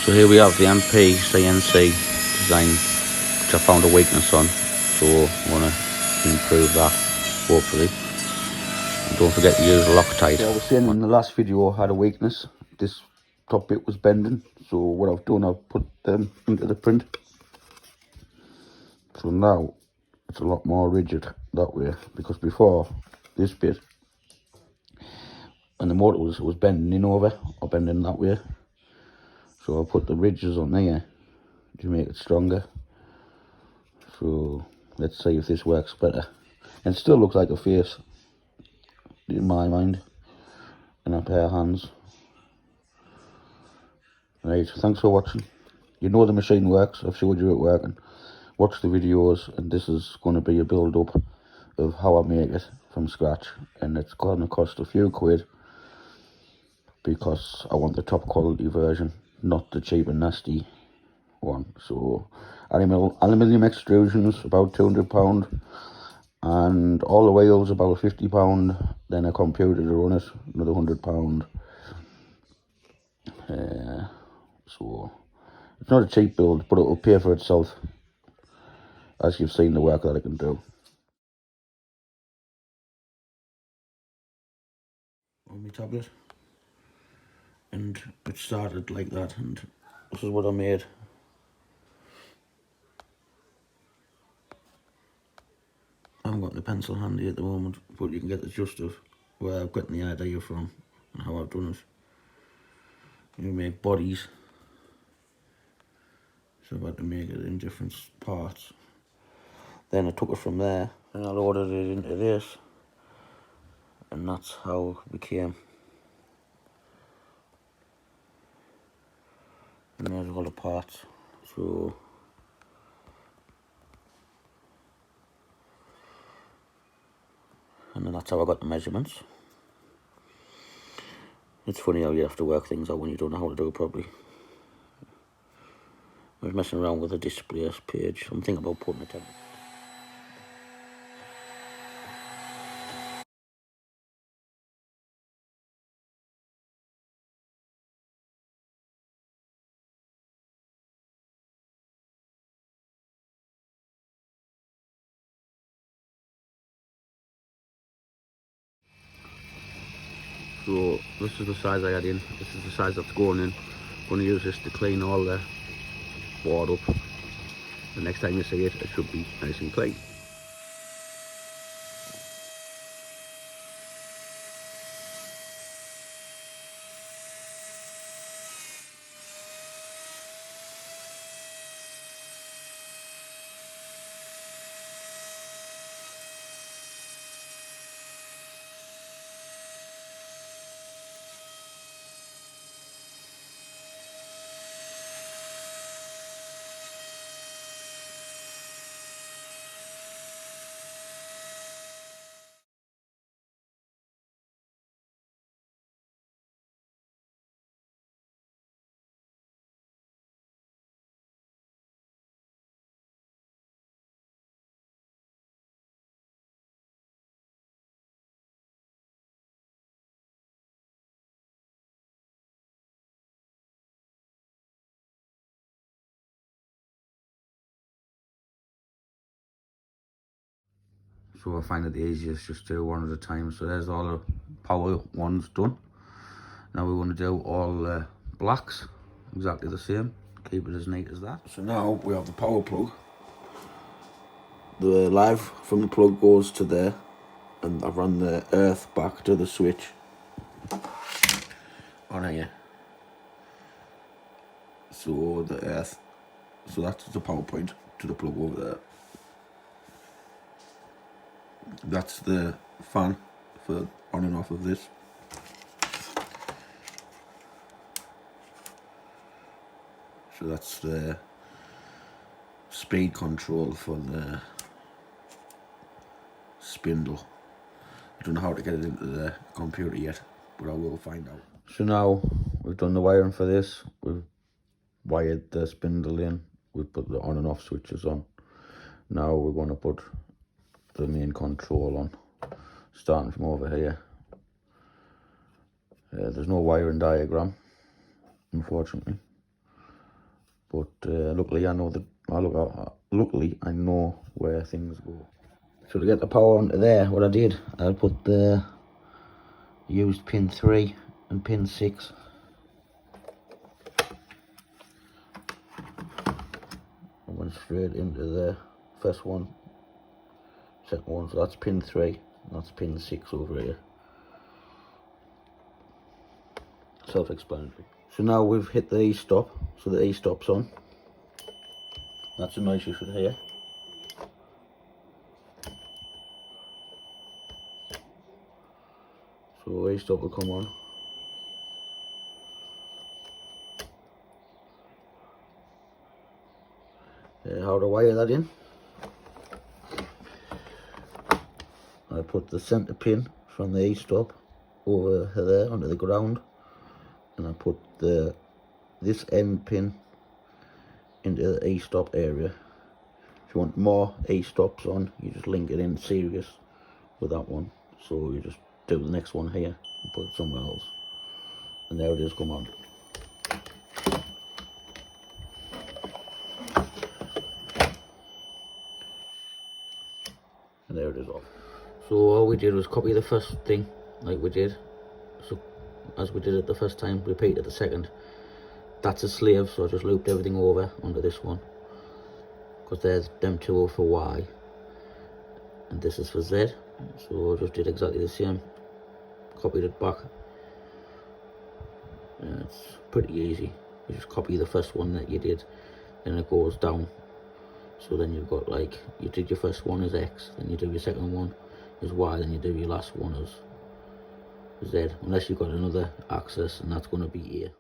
So here we have the MP CNC design, which I found a weakness on, so I want to improve that, hopefully. And don't forget to use Loctite. So I was saying in the last video I had a weakness. This top bit was bending, so what I've done, I've put them into the print. So now it's a lot more rigid that way, because before, this bit, and the motor was bending in over, or bending that way. So I put the ridges on there to make it stronger. So let's see if this works better. And it still looks like a face in my mind, and a pair of hands. Right, thanks for watching. You know the machine works, I've showed you it working. Watch the videos, and this is going to be a build up of how I make it from scratch, and it's going to cost a few quid because I want the top quality version, not the cheap and nasty one. So aluminium extrusions about £200, and all the wheels about £50, then a computer to run it, another £100. So it's not a cheap build, but it will pay for itself, as you've seen the work that I can do. On my tablet, and it started like that, and this is what I made. I haven't got the pencil handy at the moment, but you can get the gist of where I've gotten the idea from and how I've done it. You make bodies, so I've had to make it in different parts. Then I took it from there and I loaded it into this, and that's how it became. And there's all the parts. So and then that's how I got the measurements. It's funny how you have to work things out when you don't know how to do it properly. I was messing around with the display page. I'm thinking about putting it in. So this is the size I had in. This is the size that's going in. I'm going to use this to clean all the board up. The next time you see it, it should be nice and clean. So I find it the easiest just do one at a time. So there's all the power ones done. Now we want to do all the blacks exactly the same. Keep it as neat as that. So now we have the power plug. The live from the plug goes to there, and I've run the earth back to the switch on here. So the earth, so that's the power point to the plug over there. That's the fan for on and off of this. So that's the speed control for the spindle. I don't know how to get it into the computer yet, but I will find out. So now we've done the wiring for this. We've wired the spindle in. We've put the on and off switches on. Now we're going to put the main control on, starting from over here. There's no wiring diagram, unfortunately. But luckily I know that. Luckily I know where things go. So to get the power onto there, what I did, I put the used pin 3 and pin 6. I went straight into the first one, second one, so that's pin 3, and that's pin 6 over here. Self-explanatory. So now we've hit the E-stop, so the E-stop's on. That's a noise you should hear. So E-stop will come on. How to wire that in? I put the centre pin from the E-stop over there onto the ground, and I put this end pin into the E-stop area. If you want more E-stops on, you just link it in series with that one. So you just do the next one here and put it somewhere else, and there it is, come on. And there it is off. So all we did was copy the first thing like we did. So as we did it the first time, repeat it the second. That's a slave, so I just looped everything over onto this one, because there's them two are for Y and this is for Z. So I just did exactly the same, copied it back. And it's pretty easy. You just copy the first one that you did, then it goes down. So then you've got, like, you did your first one as X, then you do your second one as Y, then you do your last one as Z, unless you've got another axis, and that's going to be A.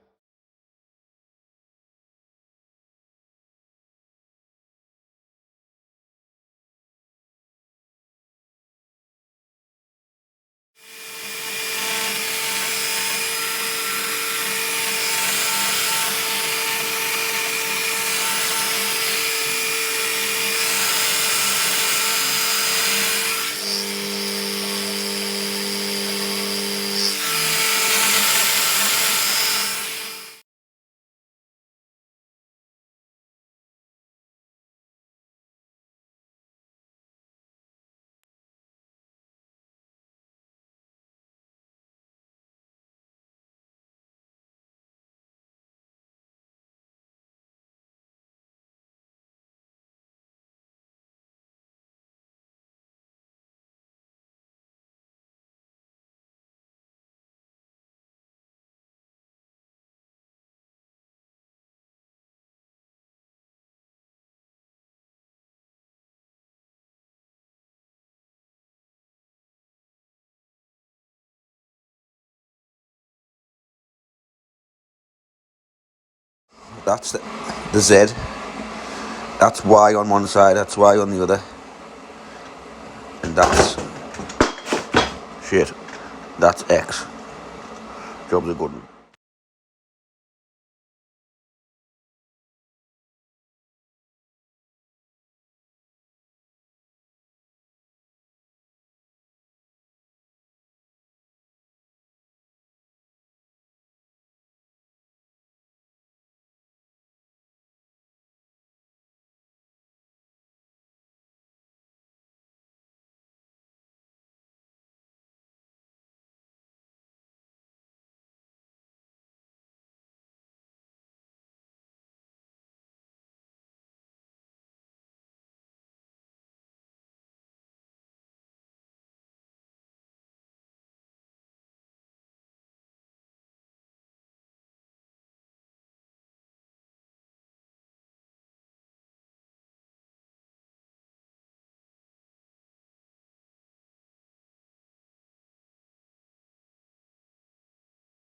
That's the Z, that's Y on one side, that's Y on the other, and that's shit, that's X. Job's a good one.